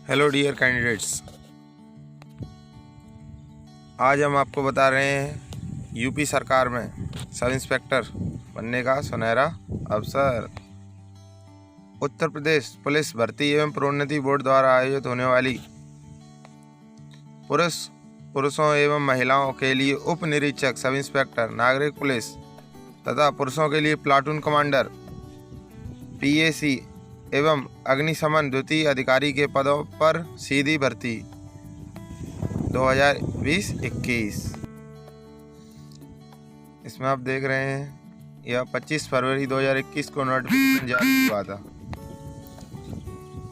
Hello dear candidates, आज हम आपको बता रहे हैं यूपी सरकार में सब इंस्पेक्टर बनने का सुनहरा अवसर। उत्तर प्रदेश पुलिस भर्ती एवं प्रोन्नति बोर्ड द्वारा आयोजित होने वाली पुरुषों एवं महिलाओं के लिए उप निरीक्षक, सब इंस्पेक्टर, नागरिक पुलिस तथा पुरुषों के लिए प्लाटून कमांडर, पीएसी एवं अग्निशमन द्वितीय अधिकारी के पदों पर सीधी भर्ती 2020-21। इसमें आप देख रहे हैं यह 25 फरवरी 2021 को नोटिफिकेशन जारी हुआ था।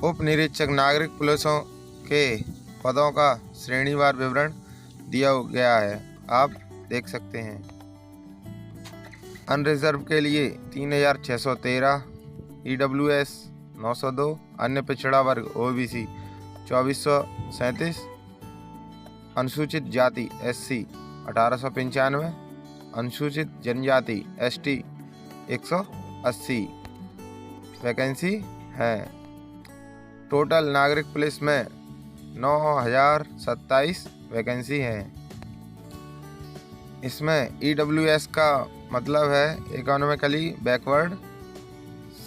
उप निरीक्षक नागरिक पुलिसों के पदों का श्रेणीवार विवरण दिया गया है, आप देख सकते हैं। अनरिजर्व के लिए 3613, EWS 902, अन्य पिछड़ा वर्ग OBC 2437, अनुसूचित जाति SC 1895, अनुसूचित जनजाति ST 180 वैकेंसी है। टोटल नागरिक पुलिस में 9027 वैकेंसी है। इसमें EWS का मतलब है इकोनॉमिकली बैकवर्ड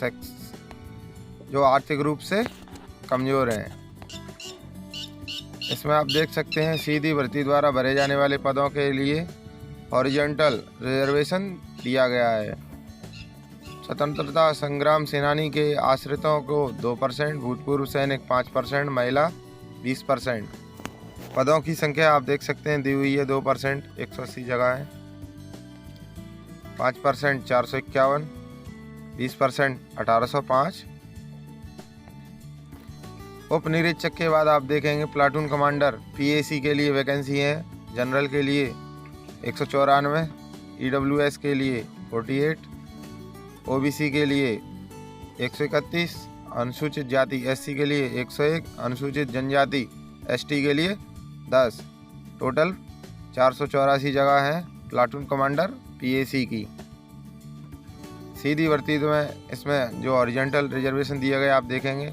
सेक्स, जो आर्थिक रूप से कमज़ोर हैं। इसमें आप देख सकते हैं सीधी भर्ती द्वारा भरे जाने वाले पदों के लिए हॉरिजॉन्टल रिजर्वेशन दिया गया है। स्वतंत्रता संग्राम सेनानी के आश्रितों को 2%, भूतपूर्व सैनिक 5%, महिला 20%। पदों की संख्या आप देख सकते हैं दी हुई है 2% 180 जगह है, 5% 451, 20% 1805। उप निरीक्षक के बाद आप देखेंगे प्लाटून कमांडर पीएसी के लिए वैकेंसी है। जनरल के लिए 194, EWS के लिए 48, OBC के लिए 131, अनुसूचित जाति SC के लिए 101, अनुसूचित जनजाति ST के लिए 10। टोटल 484 जगह है प्लाटून कमांडर पीएसी की। सीधी भर्ती में इसमें जो हॉरिजॉन्टल रिजर्वेशन दिया गया आप देखेंगे,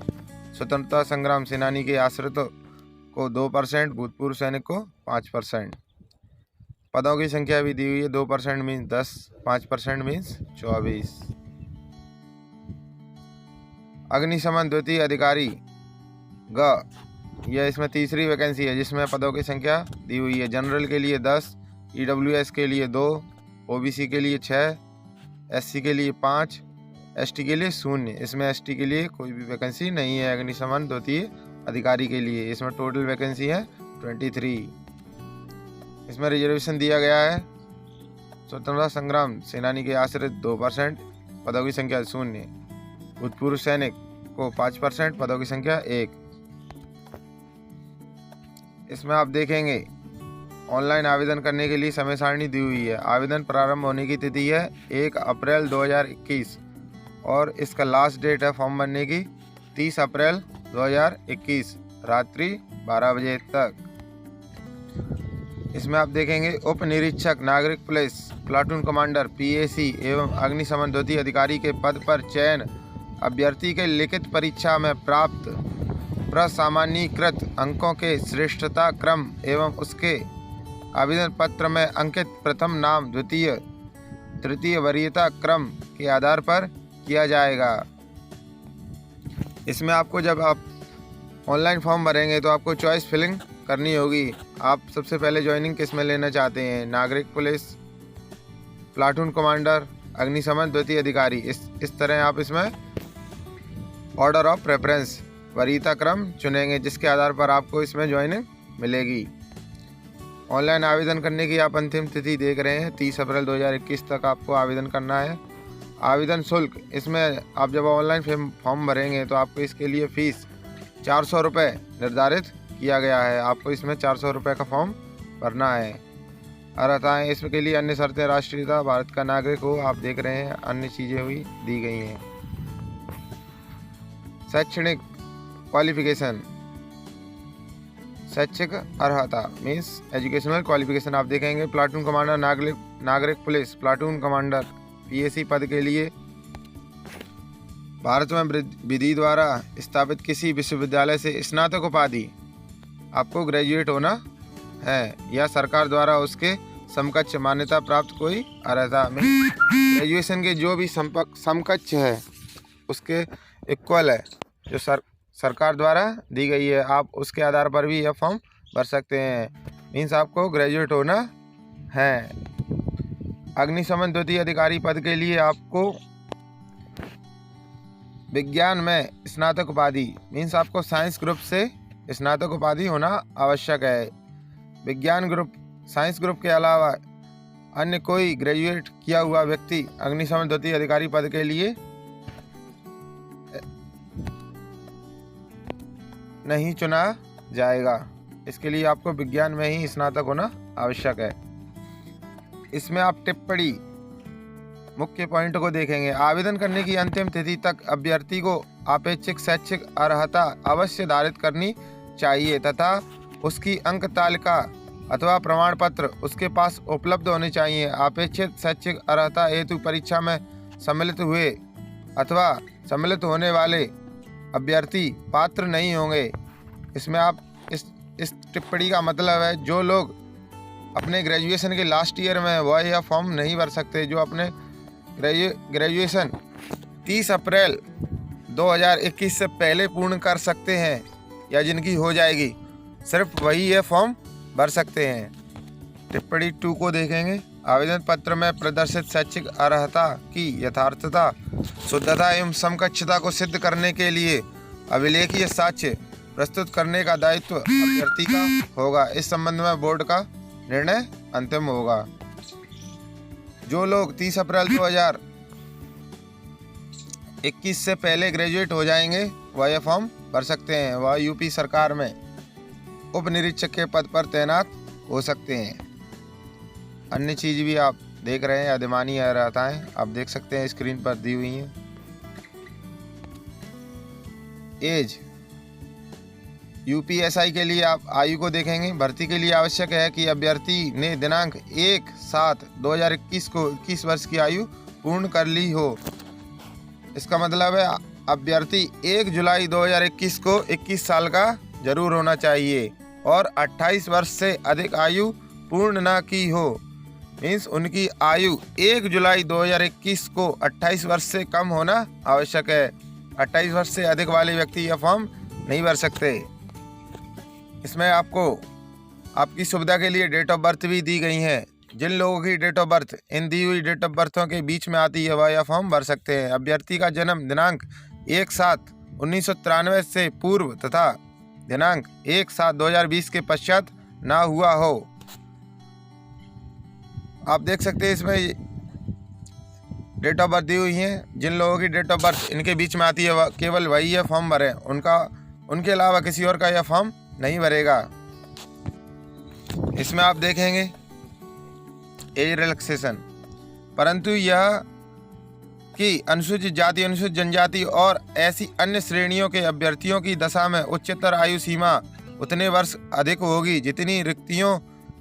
स्वतंत्रता संग्राम सेनानी के आश्रितों को 2%, भूतपूर्व सैनिक को 5%। पदों की संख्या भी दी हुई है 2% मीन्स 10, 5% मीन्स 24। अग्निशमन द्वितीय अधिकारी यह इसमें तीसरी वैकेंसी है, जिसमें पदों की संख्या दी हुई है। जनरल के लिए 10, EWS के लिए 2, OBC के लिए 6, SC के लिए 5, ST के लिए 0। इसमें ST के लिए कोई भी वैकेंसी नहीं है। अग्निशमन द्वितीय अधिकारी के लिए इसमें टोटल वैकेंसी है 23। इसमें रिजर्वेशन दिया गया है स्वतंत्रता संग्राम सेनानी के आश्रित 2%, पदों की संख्या 0, भूतपूर्व सैनिक को 5%, पदों की संख्या 1। इसमें आप देखेंगे ऑनलाइन आवेदन करने के लिए समय सारणी दी हुई है। आवेदन प्रारंभ होने की तिथि है 1 अप्रैल 2021 और इसका लास्ट डेट है फॉर्म भरने की 30 अप्रैल 2021 रात्रि 12 बजे तक। इसमें आप देखेंगे उप निरीक्षक नागरिक पुलिस, प्लाटून कमांडर पीएसी एवं अग्निशमन द्वितीय अधिकारी के पद पर चयन अभ्यर्थी के लिखित परीक्षा में प्राप्त प्रसामान्यीकृत अंकों के श्रेष्ठता क्रम एवं उसके आवेदन पत्र में अंकित प्रथम नाम, द्वितीय तृतीय वरीयता क्रम के आधार पर किया जाएगा। इसमें आपको जब आप ऑनलाइन फॉर्म भरेंगे तो आपको चॉइस फिलिंग करनी होगी। आप सबसे पहले ज्वाइनिंग किस में लेना चाहते हैं, नागरिक पुलिस, प्लाटून कमांडर, अग्निशमन द्वितीय अधिकारी, इस तरह आप इसमें ऑर्डर ऑफ प्रेफरेंस वरीयता क्रम चुनेंगे, जिसके आधार पर आपको इसमें ज्वाइनिंग मिलेगी। ऑनलाइन आवेदन करने की आप अंतिम तिथि देख रहे हैं 30 अप्रैल 2021 तक आपको आवेदन करना है। आवेदन शुल्क, इसमें आप जब ऑनलाइन फॉर्म भरेंगे तो आपको इसके लिए फ़ीस 400 रुपये निर्धारित किया गया है। आपको इसमें 400 रुपये का फॉर्म भरना है। अर्हताएँ इसके लिए अन्य शर्तें, राष्ट्रीयता, भारत का नागरिक हो, आप देख रहे हैं अन्य चीज़ें हुई दी गई हैं। शैक्षणिक क्वालिफिकेशन, शैक्षिक अर्हता मीन्स एजुकेशनल क्वालिफिकेशन आप देखेंगे। प्लाटून कमांडर नागरिक पुलिस प्लाटून कमांडर पीएसी पद के लिए भारत में विधि द्वारा स्थापित किसी विश्वविद्यालय से स्नातक उपाधि आपको ग्रेजुएट होना है या सरकार द्वारा उसके समकक्ष मान्यता प्राप्त कोई अर्हता में ग्रेजुएशन के जो भी समकक्ष है उसके इक्वल है जो सरकार द्वारा दी गई है, आप उसके आधार पर भी यह फॉर्म भर सकते हैं। मीन्स आपको ग्रेजुएट होना है। अग्निशमन द्वितीय अधिकारी पद के लिए आपको विज्ञान में स्नातक उपाधि मीन्स आपको साइंस ग्रुप से स्नातक उपाधि होना आवश्यक है। विज्ञान ग्रुप साइंस ग्रुप के अलावा अन्य कोई ग्रेजुएट किया हुआ व्यक्ति अग्निशमन द्वितीय अधिकारी पद के लिए नहीं चुना जाएगा। इसके लिए आपको विज्ञान में ही स्नातक होना आवश्यक है। इसमें आप टिप्पणी मुख्य पॉइंट को देखेंगे। आवेदन करने की अंतिम तिथि तक अभ्यर्थी को अपेक्षित शैक्षिक अर्हता अवश्य धारित करनी चाहिए तथा उसकी अंक तालिका अथवा प्रमाण पत्र उसके पास उपलब्ध होने चाहिए। अपेक्षित शैक्षिक अर्हता हेतु परीक्षा में सम्मिलित हुए अथवा सम्मिलित होने वाले अभ्यर्थी पात्र नहीं होंगे। इसमें आप इस टिप्पणी का मतलब है जो लोग अपने ग्रेजुएशन के लास्ट ईयर में वह यह फॉर्म नहीं भर सकते, जो अपने ग्रेजुएशन 30 अप्रैल 2021 से पहले पूर्ण कर सकते हैं या जिनकी हो जाएगी, सिर्फ वही यह फॉर्म भर सकते हैं। टिप्पणी 2 को देखेंगे। आवेदन पत्र में प्रदर्शित शैक्षिक अर्हता की यथार्थता, शुद्धता एवं समकक्षता को सिद्ध करने के लिए अभिलेखीय साक्ष्य प्रस्तुत करने का दायित्व अभ्यर्थी का होगा। इस संबंध में बोर्ड का निर्णय अंतिम होगा। जो लोग 30 अप्रैल 2021 से पहले ग्रेजुएट हो जाएंगे वह यह फॉर्म भर सकते हैं। वह यूपी सरकार में उप निरीक्षक के पद पर तैनात हो सकते हैं। अन्य चीज़ भी आप देख रहे हैं, अधिमानी अर्हताएं आप देख सकते हैं स्क्रीन पर दी हुई हैं। एज यूपीएसआई के लिए आप आयु को देखेंगे। भर्ती के लिए आवश्यक है कि अभ्यर्थी ने दिनांक 1/7/2021 को 21 वर्ष की आयु पूर्ण कर ली हो। इसका मतलब है अभ्यर्थी 1 जुलाई 2021 को 21 साल का जरूर होना चाहिए और 28 वर्ष से अधिक आयु पूर्ण न की हो। मीन्स उनकी आयु 1 जुलाई 2021 को 28 वर्ष से कम होना आवश्यक है। 28 वर्ष से अधिक वाले व्यक्ति यह फॉर्म नहीं भर सकते। इसमें आपको आपकी सुविधा के लिए डेट ऑफ बर्थ भी दी गई है। जिन लोगों की डेट ऑफ बर्थ इन दी हुई डेट ऑफ बर्थों के बीच में आती है वह यह फॉर्म भर सकते हैं। अभ्यर्थी का जन्म दिनांक 1/7/1993 से पूर्व तथा दिनांक 1/7/2020 के पश्चात ना हुआ हो। आप देख सकते हैं इसमें डेट ऑफ बर्थ दी हुई है। जिन लोगों की डेट ऑफ बर्थ इनके बीच में आती है केवल वही यह फॉर्म भरें, उनके अलावा किसी और का यह फॉर्म नहीं भरेगा। इसमें आप देखेंगे एज रिलैक्सेशन, परंतु यह कि अनुसूचित जाति, अनुसूचित जनजाति और ऐसी अन्य श्रेणियों के अभ्यर्थियों की दशा में उच्चतर आयु सीमा उतने वर्ष अधिक होगी जितनी रिक्तियों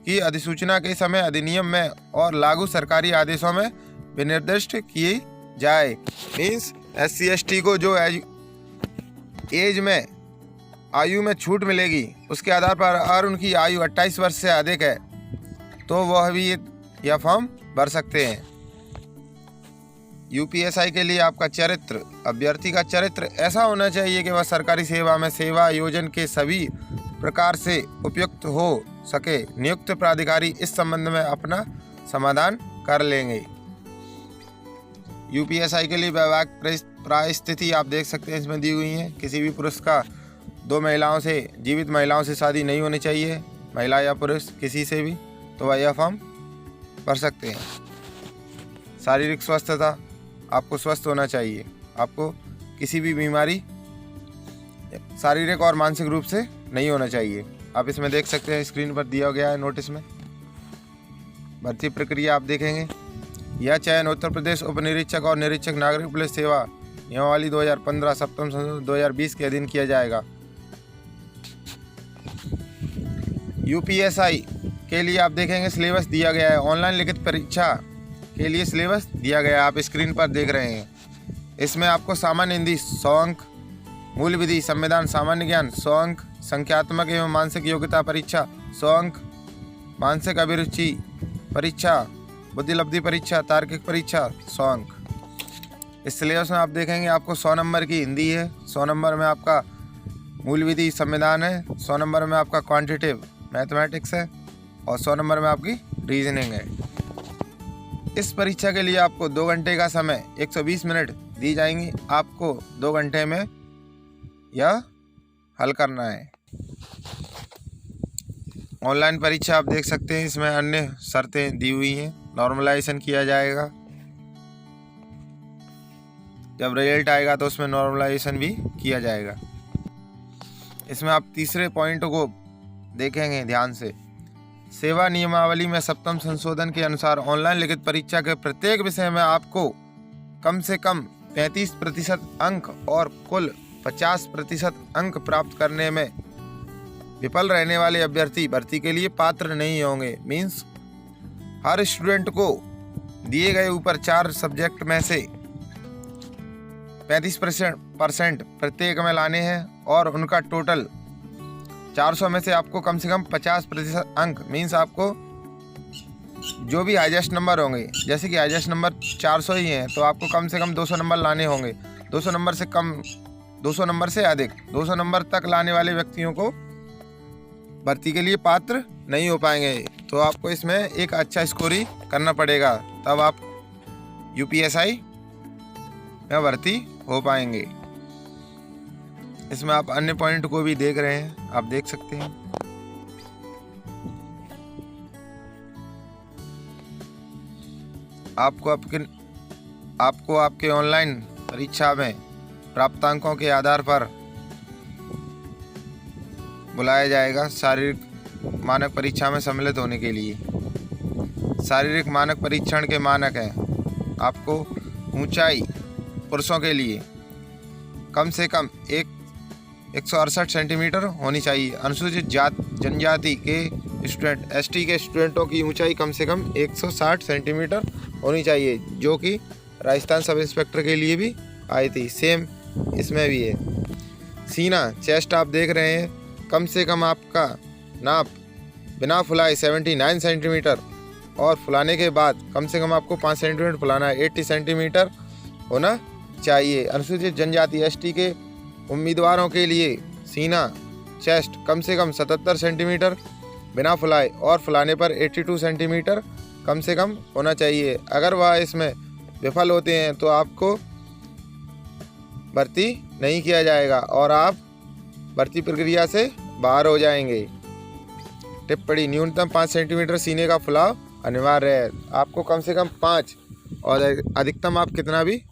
की अधिसूचना के समय अधिनियम में और लागू सरकारी आदेशों में विनिर्दिष्ट किए जाए। मीन्स SC/ST को जो एज में आयु में छूट मिलेगी उसके आधार पर अगर उनकी आयु 28 वर्ष से अधिक है तो वह भी यह फॉर्म भर सकते हैं। यूपीएसआई के लिए आपका चरित्र, अभ्यर्थी का चरित्र ऐसा होना चाहिए कि वह सरकारी सेवा में सेवा आयोजन के सभी प्रकार से उपयुक्त हो सके। नियुक्त प्राधिकारी इस संबंध में अपना समाधान कर लेंगे। यूपीएसआई के लिए वैवाहिक परिस्थिति आप देख सकते हैं इसमें दी हुई है। किसी भी पुरुष का 2 महिलाओं से, जीवित महिलाओं से शादी नहीं होनी चाहिए, महिला या पुरुष किसी से भी, तो वह यह फॉर्म भर सकते हैं। शारीरिक स्वस्थता, आपको स्वस्थ होना चाहिए, आपको किसी भी बीमारी शारीरिक और मानसिक रूप से नहीं होना चाहिए। आप इसमें देख सकते हैं स्क्रीन पर दिया गया है नोटिस में। भर्ती प्रक्रिया आप देखेंगे। यह चयन उत्तर प्रदेश उप निरीक्षक और निरीक्षक नागरिक पुलिस सेवा नियमावली 2015 सप्तम संशोधन 2020 के अधीन किया जाएगा। यूपीएसआई के लिए आप देखेंगे सिलेबस दिया गया है। ऑनलाइन लिखित परीक्षा के लिए सिलेबस दिया गया है, आप स्क्रीन पर देख रहे हैं। इसमें आपको सामान्य हिंदी 100 अंक, मूल विधि, संविधान, सामान्य ज्ञान 100 अंक, संख्यात्मक एवं मानसिक योग्यता परीक्षा 100 अंक, मानसिक अभिरुचि परीक्षा, बुद्धिलब्धि परीक्षा, तार्किक परीक्षा 100 अंक। इस सिलेबस में आप देखेंगे आपको 100 नंबर की हिंदी है, 100 नंबर में आपका मूल विधि संविधान है, 100 नंबर में आपका क्वांटिटेटिव मैथमेटिक्स है और 100 नंबर में आपकी रीजनिंग है। इस परीक्षा के लिए आपको 2 घंटे का समय 120 मिनट दी जाएंगी। आपको 2 घंटे में यह हल करना है। ऑनलाइन परीक्षा आप देख सकते हैं, इसमें अन्य शर्तें दी हुई हैं। नॉर्मलाइजेशन किया जाएगा, जब रिजल्ट आएगा तो उसमें नॉर्मलाइजेशन भी किया जाएगा। इसमें आप तीसरे पॉइंट को देखेंगे ध्यान से। सेवा नियमावली में 7वें संशोधन के अनुसार ऑनलाइन लिखित परीक्षा के प्रत्येक विषय में आपको कम से कम 35% अंक और कुल 50% अंक प्राप्त करने में विफल रहने वाले अभ्यर्थी भर्ती के लिए पात्र नहीं होंगे। मीन्स हर स्टूडेंट को दिए गए ऊपर 4 सब्जेक्ट में से 35% प्रत्येक में लाने हैं और उनका टोटल 400 में से आपको कम से कम 50% अंक, मीन्स आपको जो भी हाईएस्ट नंबर होंगे, जैसे कि हाईएस्ट नंबर 400 ही हैं तो आपको कम से कम 200 नंबर लाने होंगे। 200 नंबर से कम, 200 नंबर से अधिक, 200 नंबर तक लाने वाले व्यक्तियों को भर्ती के लिए पात्र नहीं हो पाएंगे। तो आपको इसमें एक अच्छा स्कोर ही करना पड़ेगा, तब आप यूपीएसआई में भर्ती हो पाएंगे। इसमें आप अन्य पॉइंट को भी देख रहे हैं, आप देख सकते हैं। आपको आपके ऑनलाइन परीक्षा में प्राप्तांकों के आधार पर बुलाया जाएगा शारीरिक मानक परीक्षा में सम्मिलित होने के लिए। शारीरिक मानक परीक्षण के मानक हैं आपको ऊंचाई पुरुषों के लिए कम से कम 168 सेंटीमीटर होनी चाहिए। अनुसूचित जनजाति के स्टूडेंट, एसटी के स्टूडेंटों की ऊंचाई कम से कम 160 सेंटीमीटर होनी चाहिए, जो कि राजस्थान सब इंस्पेक्टर के लिए भी आई थी, सेम इसमें भी है। सीना, चेस्ट आप देख रहे हैं, कम से कम आपका नाप बिना फुलाए 79 सेंटीमीटर और फुलाने के बाद कम से कम आपको 5 सेंटीमीटर फुलाना है, 80 सेंटीमीटर होना चाहिए। अनुसूचित जनजाति एसटी के उम्मीदवारों के लिए सीना, चेस्ट कम से कम 77 सेंटीमीटर बिना फुलाए और फुलाने पर 82 सेंटीमीटर कम से कम होना चाहिए। अगर वह इसमें विफल होते हैं तो आपको भर्ती नहीं किया जाएगा और आप भर्ती प्रक्रिया से बाहर हो जाएंगे। टिप्पणी, न्यूनतम 5 सेंटीमीटर सीने का फुलाव अनिवार्य है। आपको कम से कम 5 और अधिकतम आप कितना भी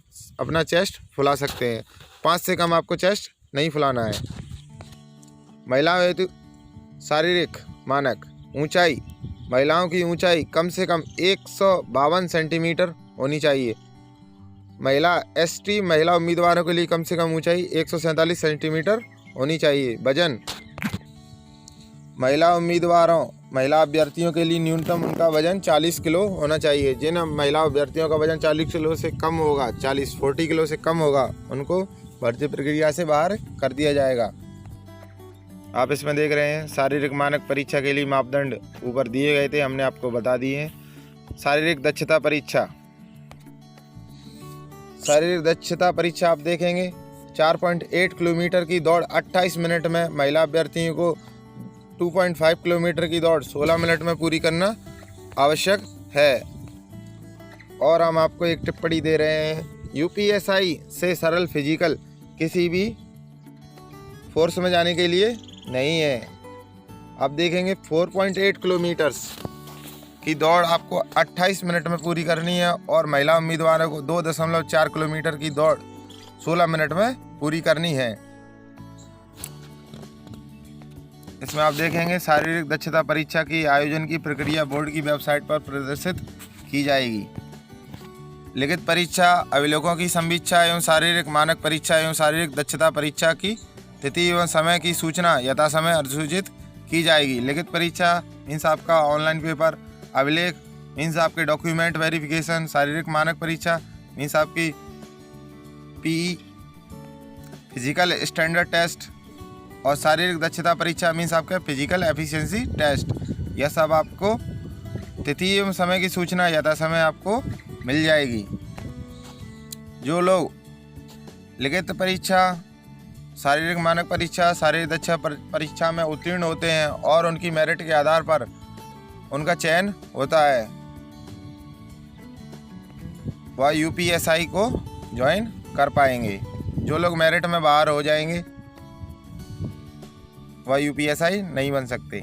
अपना चेस्ट फुला सकते हैं, 5 से कम आपको चेस्ट नहीं फुलाना है। महिलाओं हेतु शारीरिक मानक ऊंचाई, महिलाओं की ऊंचाई कम से कम 152 सेंटीमीटर होनी चाहिए। महिला एसटी महिला उम्मीदवारों के लिए कम से कम ऊंचाई 147 सेंटीमीटर होनी चाहिए। वजन, महिला अभ्यर्थियों के लिए न्यूनतम उनका वजन 40 किलो होना चाहिए। जिन महिला अभ्यर्थियों का वजन 40 किलो से कम होगा, 40 किलो से कम होगा, उनको भर्ती प्रक्रिया से बाहर कर दिया जाएगा। आप इसमें देख रहे हैं शारीरिक मानक परीक्षा के लिए मापदंड ऊपर दिए गए थे, हमने आपको बता दिए हैं। शारीरिक दक्षता परीक्षा, शारीरिक दक्षता परीक्षा आप देखेंगे 4.8 किलोमीटर की दौड़ 28 मिनट में, महिला अभ्यर्थियों को 2.5 किलोमीटर की दौड़ 16 मिनट में पूरी करना आवश्यक है। और हम आपको एक टिप्पणी दे रहे हैं, यूपीएसआई से सरल फिजिकल किसी भी फोर्स में जाने के लिए नहीं है। आप देखेंगे 4.8 किलोमीटर्स की दौड़ आपको 28 मिनट में पूरी करनी है और महिला उम्मीदवारों को 2.4 किलोमीटर की दौड़ 16 मिनट में पूरी करनी है। इसमें आप देखेंगे शारीरिक दक्षता परीक्षा की आयोजन की प्रक्रिया बोर्ड की वेबसाइट पर प्रदर्शित की जाएगी। लिखित परीक्षा, अभिलेखों की समीक्षा एवं शारीरिक मानक परीक्षा एवं शारीरिक दक्षता परीक्षा की तिथि एवं समय की सूचना यथा समय अधिसूचित की जाएगी। लिखित परीक्षा मीन्स आपका ऑनलाइन पेपर, अभिलेख मीन्स आपके डॉक्यूमेंट वेरिफिकेशन, शारीरिक मानक परीक्षा मीन्स आपकी UPE फिजिकल स्टैंडर्ड टेस्ट और शारीरिक दक्षता परीक्षा मीन्स आपका फिजिकल एफिशिएंसी टेस्ट। यह सब आपको तिथि एवं समय की सूचना यथा समय आपको मिल जाएगी। जो लोग लिखित परीक्षा, शारीरिक मानक परीक्षा, शारीरिक दक्षता परीक्षा में उत्तीर्ण होते हैं और उनकी मेरिट के आधार पर उनका चयन होता है, वह UPSI को ज्वाइन कर पाएंगे। जो लोग मेरिट में बाहर हो जाएंगे वह UPSI नहीं बन सकते।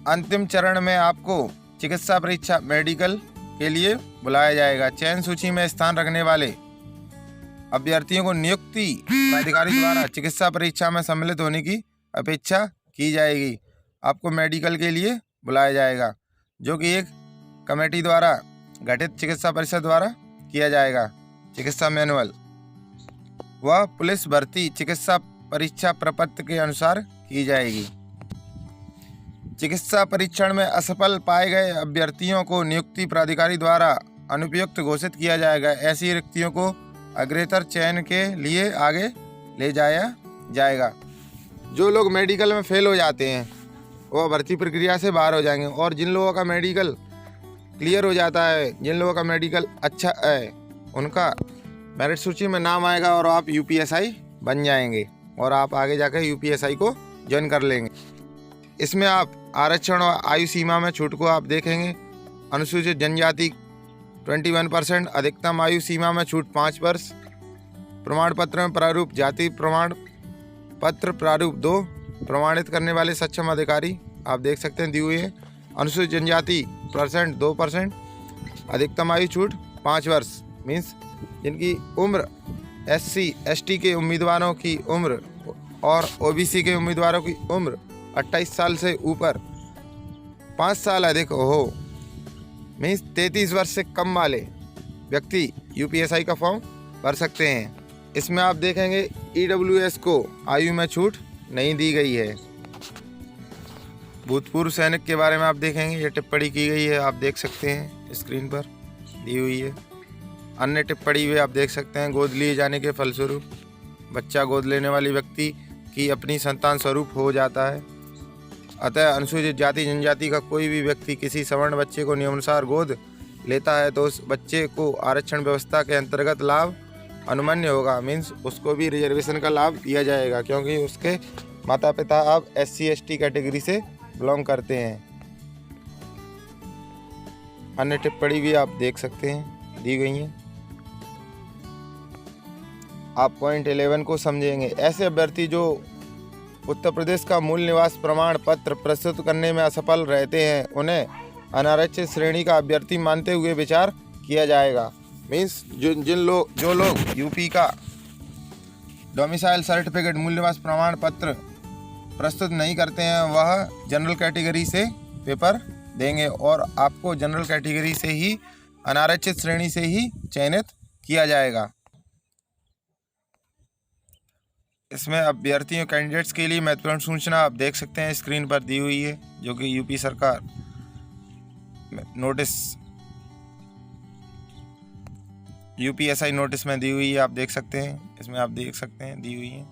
अंतिम चरण में आपको चिकित्सा परीक्षा मेडिकल के लिए बुलाया जाएगा। चयन सूची में स्थान रखने वाले अभ्यर्थियों को नियुक्ति प्राधिकारी द्वारा चिकित्सा परीक्षा में सम्मिलित होने की अपेक्षा की जाएगी। आपको मेडिकल के लिए बुलाया जाएगा, जो कि एक कमेटी द्वारा गठित चिकित्सा परिषद द्वारा किया जाएगा। चिकित्सा मैनुअल वह पुलिस भर्ती चिकित्सा परीक्षा प्रपत्र के अनुसार की जाएगी। चिकित्सा परीक्षण में असफल पाए गए अभ्यर्थियों को नियुक्ति प्राधिकारी द्वारा अनुपयुक्त घोषित किया जाएगा। ऐसी रिक्तियों को अग्रेतर चयन के लिए आगे ले जाया जाएगा। जो लोग मेडिकल में फेल हो जाते हैं वह भर्ती प्रक्रिया से बाहर हो जाएंगे, और जिन लोगों का मेडिकल क्लियर हो जाता है, जिन लोगों का मेडिकल अच्छा है, उनका मेरिट सूची में नाम आएगा और आप UPSI बन जाएंगे और आप आगे जाकर UPSI को ज्वाइन कर लेंगे। इसमें आप आरक्षण और आयु सीमा में छूट को आप देखेंगे। अनुसूचित जनजाति 21%, अधिकतम आयु सीमा में छूट 5 वर्ष। प्रमाण पत्र में प्रारूप जाति प्रमाण पत्र प्रारूप 2 प्रमाणित करने वाले सक्षम अधिकारी आप देख सकते हैं दी हुई है। अनुसूचित जनजाति 2%, अधिकतम आयु छूट 5 वर्ष मीन्स जिनकी उम्र SC ST के उम्मीदवारों की उम्र और OBC के उम्मीदवारों की उम्र 28 साल से ऊपर 5 साल अधिक हो मीन्स 33 वर्ष से कम वाले व्यक्ति UPSI का फॉर्म भर सकते हैं। इसमें आप देखेंगे EWS को आयु में छूट नहीं दी गई है। भूतपूर्व सैनिक के बारे में आप देखेंगे, ये टिप्पणी की गई है, आप देख सकते हैं स्क्रीन पर दी हुई है। अन्य टिप्पणी भी आप देख सकते हैं। गोद लिए जाने के फलस्वरूप बच्चा गोद लेने वाले व्यक्ति की अपनी संतान स्वरूप हो जाता है। अतः अनुसूचित जाति जनजाति का कोई भी व्यक्ति किसी सवर्ण बच्चे को नियमानुसार गोद लेता है तो उस बच्चे को आरक्षण व्यवस्था के अंतर्गत लाभ अनुमन्य होगा मीन्स उसको भी रिजर्वेशन का लाभ दिया जाएगा, क्योंकि उसके माता पिता अब SC ST कैटेगरी से बिलोंग करते हैं। अन्य टिप्पणी भी आप देख सकते हैं दी गई हैं। आप पॉइंट 11 को समझेंगे। ऐसे अभ्यर्थी जो उत्तर प्रदेश का मूल निवास प्रमाण पत्र प्रस्तुत करने में असफल रहते हैं उन्हें अनारक्षित श्रेणी का अभ्यर्थी मानते हुए विचार किया जाएगा। मीन्स जो लोग UP का डोमिसाइल सर्टिफिकेट मूल निवास प्रमाण पत्र प्रस्तुत नहीं करते हैं वह जनरल कैटेगरी से पेपर देंगे और आपको जनरल कैटेगरी से ही अनारक्षित श्रेणी से ही चयनित किया जाएगा। इसमें अभ्यर्थियों कैंडिडेट्स के लिए महत्वपूर्ण सूचना आप देख सकते हैं स्क्रीन पर दी हुई है, जो कि UP सरकार नोटिस UPSI नोटिस में दी हुई है, आप देख सकते हैं। इसमें आप देख सकते हैं दी हुई है।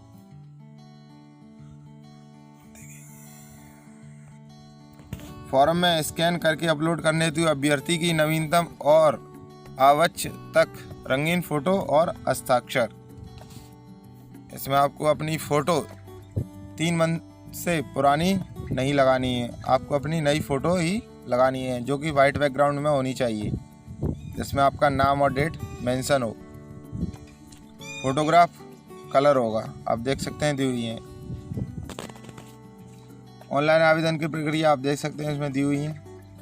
फॉर्म में स्कैन करके अपलोड करने हेतु अभ्यर्थी की नवीनतम और आवश्यक रंगीन फोटो और हस्ताक्षर। इसमें आपको अपनी फ़ोटो 3 मंथ से पुरानी नहीं लगानी है, आपको अपनी नई फ़ोटो ही लगानी है जो कि वाइट बैकग्राउंड में होनी चाहिए, जिसमें आपका नाम और डेट मेंशन हो। फोटोग्राफ कलर होगा, आप देख सकते हैं दी हुई है। ऑनलाइन आवेदन की प्रक्रिया आप देख सकते हैं इसमें दी हुई है।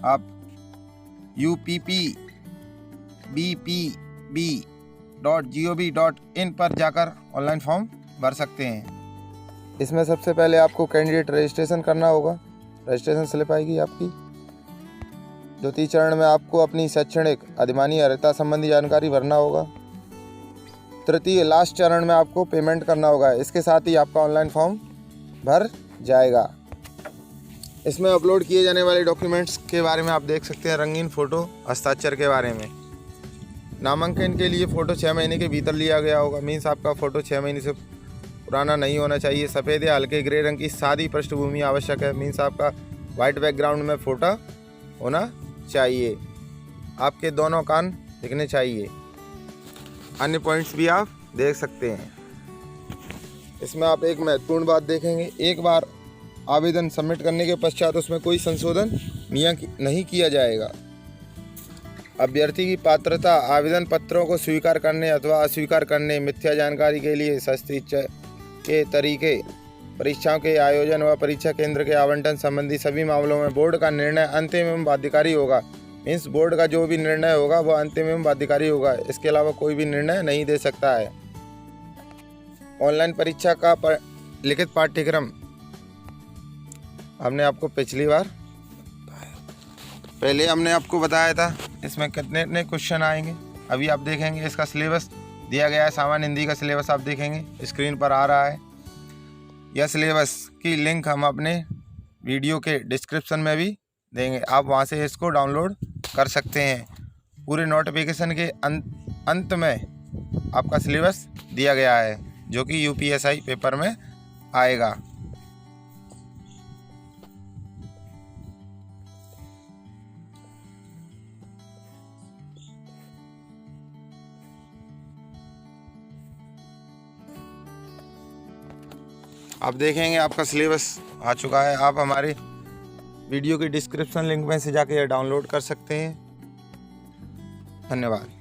आप uppbpb.gov.in पर जाकर ऑनलाइन फॉर्म भर सकते हैं। इसमें सबसे पहले आपको कैंडिडेट रजिस्ट्रेशन करना होगा, रजिस्ट्रेशन स्लिप आएगी आपकी। द्वितीय चरण में आपको अपनी शैक्षणिक अधिमानी अर्हता संबंधी जानकारी भरना होगा। तृतीय लास्ट चरण में आपको पेमेंट करना होगा। इसके साथ ही आपका ऑनलाइन फॉर्म भर जाएगा। इसमें अपलोड किए जाने वाले डॉक्यूमेंट्स के बारे में आप देख सकते हैं, रंगीन फ़ोटो, हस्ताक्षर के बारे में। नामांकन के लिए फ़ोटो 6 महीने के भीतर लिया गया होगा। मीन्स आपका फ़ोटो 6 महीने से पुराना नहीं होना चाहिए। सफ़ेद या हल्के ग्रे रंग की सादी पृष्ठभूमि आवश्यक है। मीन्स आपका वाइट बैकग्राउंड में फ़ोटो होना चाहिए। आपके दोनों कान दिखने चाहिए। अन्य पॉइंट्स भी आप देख सकते हैं। इसमें आप एक महत्वपूर्ण बात देखेंगे, एक बार आवेदन सबमिट करने के पश्चात उसमें कोई संशोधन नहीं किया जाएगा। अभ्यर्थी की पात्रता आवेदन पत्रों को स्वीकार करने अथवा अस्वीकार करने, मिथ्या जानकारी के लिए शास्त्री के तरीके, परीक्षाओं के आयोजन व परीक्षा केंद्र के आवंटन संबंधी सभी मामलों में बोर्ड का निर्णय अंतिम एवं बाध्यकारी होगा। मीन्स बोर्ड का जो भी निर्णय होगा वह अंतिम एवं बाध्यकारी होगा। इसके अलावा कोई भी निर्णय नहीं दे सकता है। ऑनलाइन परीक्षा का लिखित पाठ्यक्रम हमने आपको पहले हमने आपको बताया था इसमें कितने क्वेश्चन आएंगे। अभी आप देखेंगे इसका सिलेबस दिया गया है। सामान्य हिंदी का सिलेबस आप देखेंगे स्क्रीन पर आ रहा है। यह सिलेबस की लिंक हम अपने वीडियो के डिस्क्रिप्शन में भी देंगे, आप वहां से इसको डाउनलोड कर सकते हैं। पूरे नोटिफिकेशन के अंत में आपका सिलेबस दिया गया है जो कि यूपीएसआई पेपर में आएगा। आप देखेंगे आपका सिलेबस आ चुका है। आप हमारे वीडियो की डिस्क्रिप्शन लिंक में से जाके डाउनलोड कर सकते हैं। धन्यवाद।